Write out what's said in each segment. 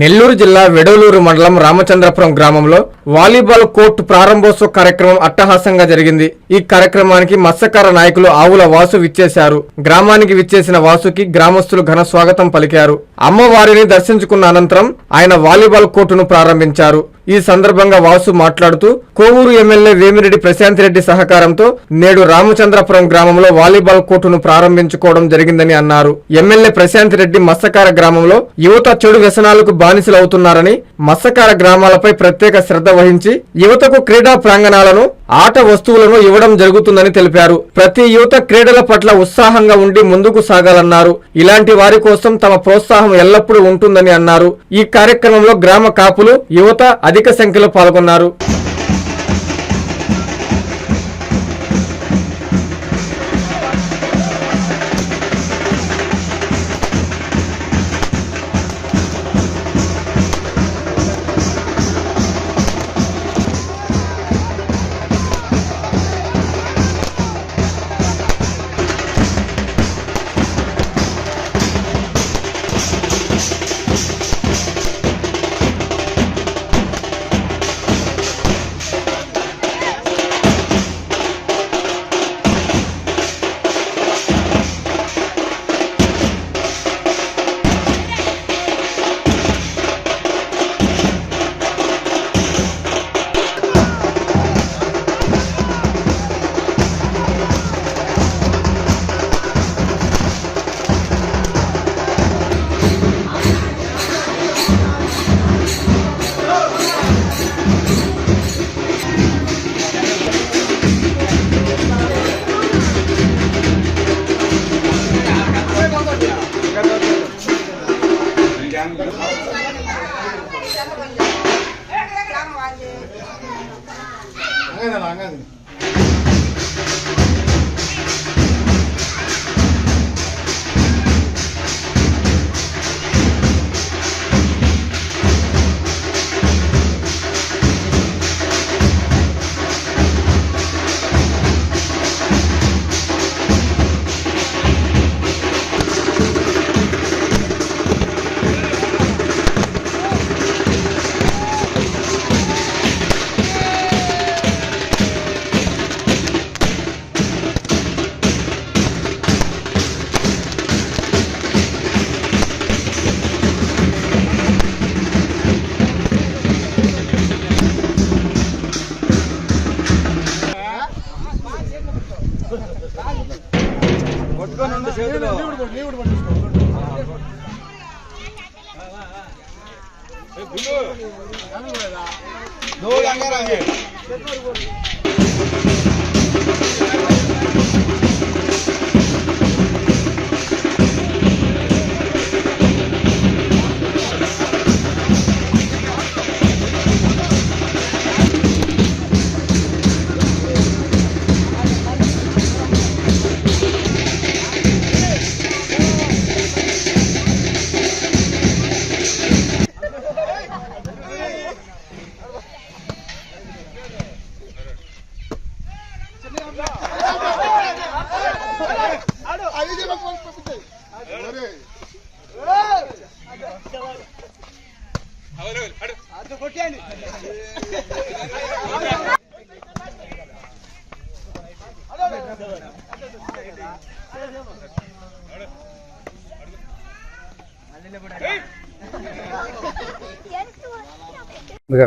నెల్లూరు జిల్లా వెడలూరు మండలం రామచంద్రపురం గ్రామంలో వాలీబాల్ కోర్టు ప్రారంభోత్సవ కార్యక్రమం అట్టహాసంగా జరిగింది. ఈ కార్యక్రమానికి మత్స్యకార నాయకులు ఆవుల వాసు విచ్చేశారు. గ్రామానికి విచ్చేసిన వాసుకి గ్రామస్తులు ఘన స్వాగతం పలికారు. అమ్మవారిని దర్శించుకున్న అనంతరం ఆయన వాలీబాల్ కోర్టును ప్రారంభించారు. ఈ సందర్భంగా వాసు మాట్లాడుతూ కోవూరు ఎమ్మెల్యే వేమిరెడ్డి ప్రశాంత్ రెడ్డి సహకారంతో నేడు రామచంద్రపురం గ్రామంలో వాలీబాల్ కోర్టును ప్రారంభించుకోవడం జరిగిందని అన్నారు. ఎమ్మెల్యే ప్రశాంత్ రెడ్డి మత్స్యకార గ్రామంలో యువత చెడు వ్యసనాలకు బానిసలవుతున్నారని, మత్స్యకార గ్రామాలపై ప్రత్యేక శ్రద్ధ వహించి యువతకు క్రీడా ప్రాంగణాలను, ఆట వస్తువులను ఇవ్వడం జరుగుతుందని తెలిపారు. ప్రతి యువత క్రీడల పట్ల ఉత్సాహంగా ఉండి ముందుకు సాగాలన్నారు. ఇలాంటి వారి కోసం తమ ప్రోత్సాహం ఎల్లప్పుడూ ఉంటుందని అన్నారు. ఈ కార్యక్రమంలో గ్రామ కాపులు, యువత అధిక సంఖ్యలో పాల్గొన్నారు.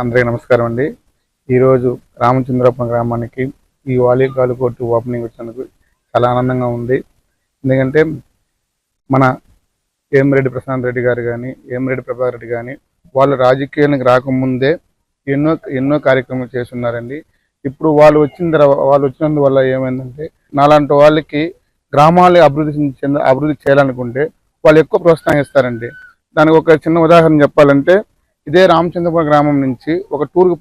అందరికీ నమస్కారం అండి. ఈరోజు రామచంద్రపురం గ్రామానికి ఈ వాలీబాల్ కోర్టు ఓపెనింగ్ వచ్చినందుకు చాలా ఆనందంగా ఉంది. ఎందుకంటే మన వేమిరెడ్డి ప్రశాంత్ రెడ్డి గారు కానీ, వేమిరెడ్డి ప్రభాకర్ రెడ్డి కానీ వాళ్ళు రాజకీయానికి రాకముందే ఎన్నో కార్యక్రమాలు చేస్తున్నారండి. ఇప్పుడు వాళ్ళు వచ్చినందువల్ల ఏమైందంటే నాలాంటి వాళ్ళకి గ్రామాలు అభివృద్ధి చేయాలనుకుంటే వాళ్ళు ఎక్కువ ప్రోత్సాహిస్తారండి. దానికి ఒక చిన్న ఉదాహరణ చెప్పాలంటే, ఇదే రామచంద్రపురం గ్రామం నుంచి ఒక టూర్కి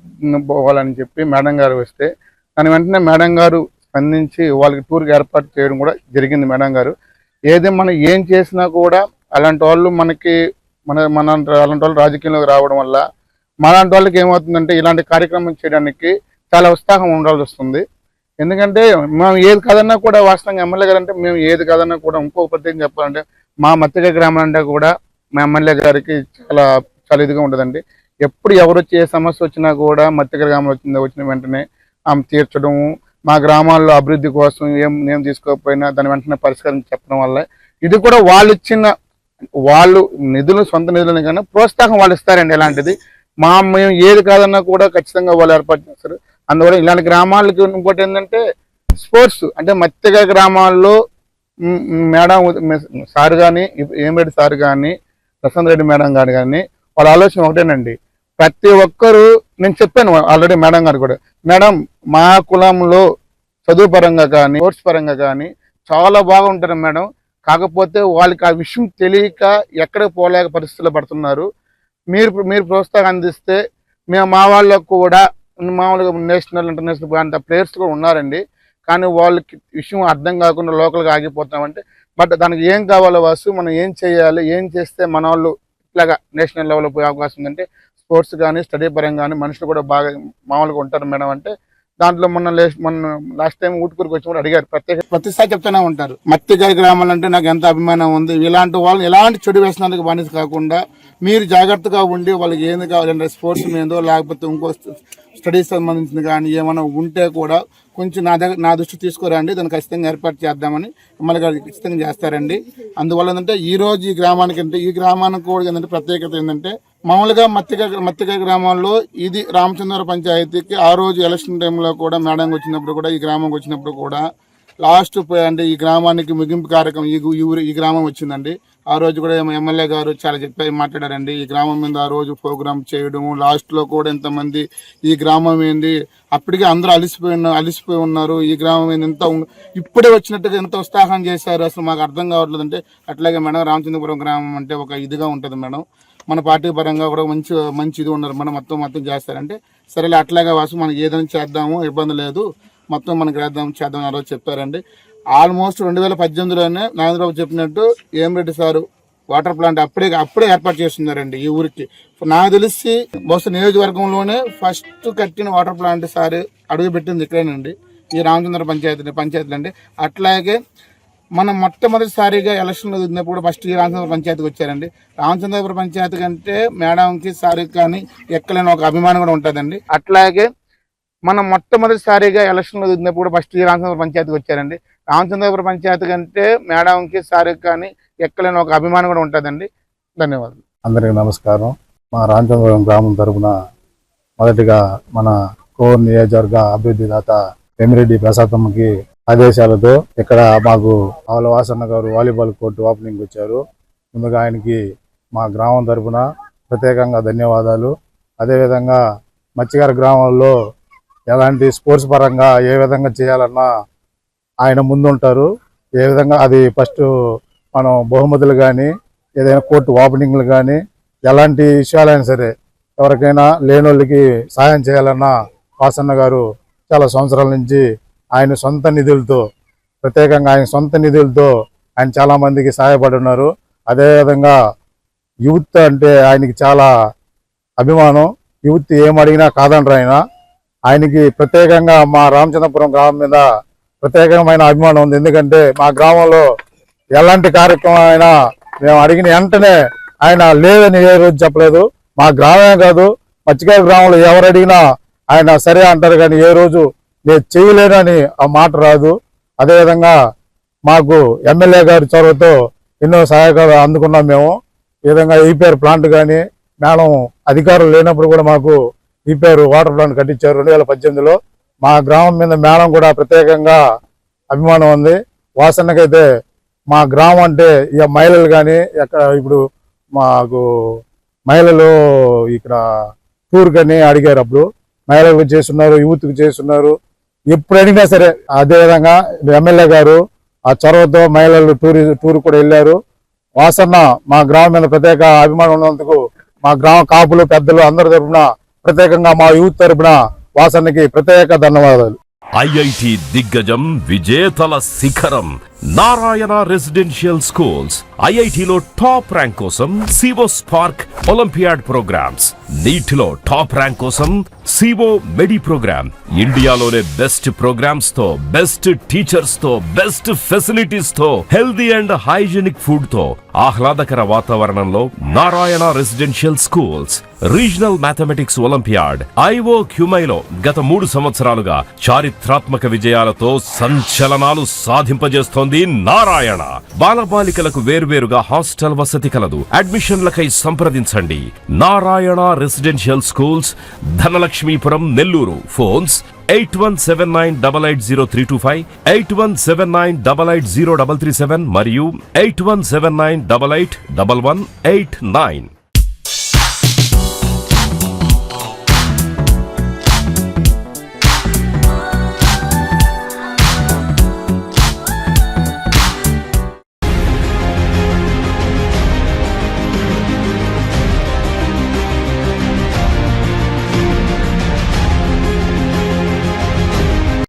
పోవాలని చెప్పి మేడం గారు వస్తే దాని వెంటనే మేడం గారు స్పందించి వాళ్ళకి టూర్కి ఏర్పాటు చేయడం కూడా జరిగింది. మేడం గారు మనం ఏం చేసినా కూడా అలాంటి వాళ్ళు అలాంటి వాళ్ళు రాజకీయంలోకి రావడం వల్ల మాలాంటి వాళ్ళకి ఏమవుతుందంటే ఇలాంటి కార్యక్రమం చేయడానికి చాలా ఉత్సాహం ఉండాల్సి వస్తుంది. ఎందుకంటే మేము ఏది కాదన్నా కూడా వాస్తవంగా ఎమ్మెల్యే గారు అంటే మేము ఏది కాదన్నా కూడా ఇంకో ప్రత్యేకం చెప్పాలంటే మా మత్తిక గ్రామం అంటే కూడా మా ఎమ్మెల్యే గారికి చాలా ఇదిగా ఉంటుందండి. ఎప్పుడు ఎవరు వచ్చి ఏ సమస్య వచ్చినా కూడా మత్తికర గ్రామం వచ్చిన వెంటనే ఆమె తీర్చడము, మా గ్రామాల్లో అభివృద్ధి కోసం ఏం తీసుకోకపోయినా దాని వెంటనే పరిష్కారం చెప్పడం వల్ల ఇది కూడా వాళ్ళు నిధులు, సొంత నిధులను కానీ ప్రోత్సాహం వాళ్ళు ఇస్తారండి. ఇలాంటిది మేము ఏది కాదన్నా కూడా ఖచ్చితంగా వాళ్ళు ఏర్పాటు చేస్తారు. అందువల్ల ఇలాంటి గ్రామాలకి ఇంకోటి ఏంటంటే స్పోర్ట్స్ అంటే మత్తికర గ్రామాల్లో మేడం సార్ కానీ, ఏమిరెడ్డి సార్ కానీ, ప్రశాంత్ రెడ్డి మేడం గారు కానీ వాళ్ళ ఆలోచన ఒకటేనండి. ప్రతి ఒక్కరూ, నేను చెప్పాను ఆల్రెడీ మేడం గారు కూడా, మేడం మా కులంలో చదువు పరంగా కానీ స్పోర్ట్స్ పరంగా కానీ చాలా బాగుంటారు మేడం. కాకపోతే వాళ్ళకి ఆ విషయం తెలియక ఎక్కడికి పోలేక పరిస్థితుల్లో పడుతున్నారు. మీరు ప్రోత్సాహం అందిస్తే మా వాళ్ళకు కూడా మామూలుగా నేషనల్, ఇంటర్నేషనల్ అంత ప్లేయర్స్ కూడా ఉన్నారండి. కానీ వాళ్ళకి విషయం అర్థం కాకుండా లోకల్గా ఆగిపోతున్నామంటే, బట్ దానికి ఏం కావాలో వాసు, మనం ఏం చేయాలి, ఏం చేస్తే మన వాళ్ళు ఇట్లాగా నేషనల్ లెవెల్లో పోయే అవకాశం ఉందంటే స్పోర్ట్స్ కానీ స్టడీ పరంగా కానీ మనుషులు కూడా బాగా మామూలుగా ఉంటారు మేడం అంటే దాంట్లో మొన్న లాస్ట్ టైం ఊటుకూరికి వచ్చినప్పుడు అడిగారు, ప్రతిసారి చెప్తూనే ఉంటారు మత్తికర గ్రామాలు అంటే నాకు ఎంత అభిమానం ఉంది. ఇలాంటి వాళ్ళు ఎలాంటి చెడు వ్యసనాలకు బానిస కాకుండా మీరు జాగ్రత్తగా ఉండి వాళ్ళకి ఏంది కావాలంటే స్పోర్ట్స్ మీదో లేకపోతే ఇంకో స్టడీస్ సంబంధించింది కానీ ఏమైనా ఉంటే కూడా కొంచెం నా దృష్టి తీసుకురండి, దాన్ని ఖచ్చితంగా ఏర్పాటు చేద్దామని మిమ్మల్ని ఖచ్చితంగా చేస్తారండి. అందువల్ల ఏంటంటే ఈ రోజు ఈ గ్రామానికి అంటే ఈ గ్రామానికి కూడా ఏంటంటే ప్రత్యేకత ఏంటంటే మామూలుగా మత్తికర గ్రామంలో ఇది రామచంద్ర పంచాయతీకి ఆ రోజు ఎలక్షన్ టైంలో కూడా మేడం వచ్చినప్పుడు కూడా ఈ గ్రామంకి వచ్చినప్పుడు కూడా లాస్ట్ అంటే ఈ గ్రామానికి ముగింపు కార్యక్రమం ఈ గ్రామం వచ్చిందండి. ఆ రోజు కూడా ఎమ్మెల్యే గారు చాలా మాట్లాడారండి. ఈ గ్రామం మీద ఆ రోజు ప్రోగ్రామ్ చేయడము, లాస్ట్లో కూడా ఎంతమంది ఈ గ్రామం ఏంది అప్పటికే అందరూ అలిసిపోయి ఉన్నారు, ఈ గ్రామం ఏంది ఎంత ఇప్పుడే వచ్చినట్టుగా ఎంత ఉత్సాహం చేశారు, అసలు మాకు అర్థం కావట్లేదు అంటే. అట్లాగే మేడం రామచంద్రపురం గ్రామం అంటే ఒక ఇదిగా ఉంటుంది మేడం, మన పార్టీ పరంగా కూడా మంచి ఇది ఉన్నారు మేడం, మొత్తం చేస్తారంటే సరేలే అట్లాగే వాసు మనకి ఏదైనా చేద్దాము, ఇబ్బంది లేదు, మొత్తం మనకి చేద్దాం ఆ రోజు చెప్పారండి. ఆల్మోస్ట్ 2018లోనే నాగేంద్రబాబు చెప్పినట్టు ఏమిరెడ్డి సారు వాటర్ ప్లాంట్ అప్పుడే ఏర్పాటు చేస్తున్నారండి ఈ ఊరికి. నాకు తెలిసి బహుశా నియోజకవర్గంలోనే ఫస్ట్ కట్టిన వాటర్ ప్లాంట్ సార్ అడుగు పెట్టింది ఇక్కడేనండి, ఈ రామచంద్ర పంచాయతీలు అండి. అట్లాగే మనం మొట్టమొదటిసారిగా ఎలక్షన్లో దిగినప్పుడు ఫస్ట్ ఈ రామచంద్ర పంచాయతీకి వచ్చారండి. రామచంద్రపురం పంచాయతీ కంటే మేడంకి సార్కి కానీ ఎక్కలేని ఒక అభిమానం కూడా ఉంటుందండి. అట్లాగే మనం మొట్టమొదటిసారిగా ఎలక్షన్లో దిగినప్పుడు ఫస్ట్ ఈ రామచంద్ర పంచాయతీకి వచ్చారండి. రామచంద్రపురం పంచాయతీ కంటే మేడంకి సార్కి కానీ ఎక్కలేని ఒక అభిమానం కూడా ఉంటుందండి. ధన్యవాదాలు. అందరికీ నమస్కారం. మా రామచంద్రపురం గ్రామం తరఫున మొదటిగా మన కోర్ నియోజకవర్గ అభివృద్ధి దాత ఎమిరెడ్డి ప్రసాదమ్మకి ఆదేశాలతో ఇక్కడ మాకు ఆవుల వాసన్న గారు వాలీబాల్ కోర్టు ఓపెనింగ్ వచ్చారు. ముందుగా ఆయనకి మా గ్రామం తరఫున ప్రత్యేకంగా ధన్యవాదాలు. అదేవిధంగా మత్స్యకార గ్రామంలో ఎలాంటి స్పోర్ట్స్ పరంగా ఏ విధంగా చేయాలన్నా ఆయన ముందుంటారు. ఏ విధంగా అది ఫస్ట్ మనం బహుమతులు కానీ ఏదైనా కోర్టు ఓపెనింగ్లు కానీ ఎలాంటి విషయాలైనా సరే ఎవరికైనా లేనోళ్ళకి సాయం చేయాలన్నా వాసన్న గారు చాలా సంవత్సరాల నుంచి ఆయన సొంత నిధులతో ఆయన చాలా మందికి సహాయపడున్నారు. అదేవిధంగా యూత్ అంటే ఆయనకి చాలా అభిమానం. యూత్ ఏమడిగినా కాదంటారు. ఆయనకి ప్రత్యేకంగా మా రామచంద్రపురం గ్రామం మీద ప్రత్యేకమైన అభిమానం ఉంది. ఎందుకంటే మా గ్రామంలో ఎలాంటి కార్యక్రమం అయినా మేము అడిగిన వెంటనే ఆయన లేదని ఏ రోజు చెప్పలేదు. మా గ్రామమే కాదు మత్స్యకార గ్రామంలో ఎవరు అడిగినా ఆయన సరే అంటారు, కానీ ఏ రోజు నేను చేయలేనని ఆ మాట రాదు. అదేవిధంగా మాకు ఎమ్మెల్యే గారి చొరవతో ఎన్నో సహాయకాలు అందుకున్నాం మేము. ఈ విధంగా ఈపీఆర్ ప్లాంట్ కానీ మేడం అధికారులు లేనప్పుడు కూడా మాకు ఈపీఆర్ వాటర్ ప్లాంట్ కట్టించారు 2018లో. మా గ్రామం మీద మేడం కూడా ప్రత్యేకంగా అభిమానం ఉంది. వాసన్నకైతే మా గ్రామం అంటే ఇక మహిళలు కానీ ఇప్పుడు మాకు మహిళలు ఇక్కడ టూర్ కానీ అడిగారు, అప్పుడు మహిళలకు చేస్తున్నారు, యూత్కి చేస్తున్నారు, ఎప్పుడు అడిగినా సరే. అదేవిధంగా ఎమ్మెల్యే గారు ఆ చొరవతో మహిళలు టూర్ కూడా వెళ్ళారు. వాసన్న మా గ్రామం మీద ప్రత్యేక అభిమానం ఉన్నందుకు మా గ్రామ కాపులు పెద్దలు అందరి తరఫున ప్రత్యేకంగా మా యూత్ తరఫున వాసన్నకి ప్రత్యేక ధన్యవాదాలు. ఐఐటి దిగ్గజం విజేతల శిఖరం నారాయణ రెసిడెన్షియల్ స్కూల్స్ ఐఐటిలో టాప్ ర్యాంక్ కోసం సివో స్పార్క్ ఒలింపియాడ్ ప్రోగ్రామ్స్, నీటిలో టాప్ ర్యాంక్ కోసం సివో మెడి ప్రోగ్రామ్, ఇండియాలోనే బెస్ట్ ప్రోగ్రామ్స్ తో, బెస్ట్ టీచర్స్ తో, బెస్ట్ ఫెసిలిటీస్ తో, హెల్దీ అండ్ హైజీనిక్ ఫుడ్ తో, ఆహ్లాదకర వాతావరణంలో Narayana residential schools. Regional mathematics olympiad IO క్యూమైలో గత 3 సంవత్సరాలుగా చారిత్రాత్మక విజయాలతో సంచలనాలు సాధింపజేస్తోంది నారాయణ. బాలబాలికలకు వేర్వేరుగా హాస్టల్ వసతి కలదు. అడ్మిషన్లకై సంప్రదించండి. Narayana residential schools, Dhanalakshmipuram, Nellore. Phones 8179880325, 8179880337 మరియు 8179881189.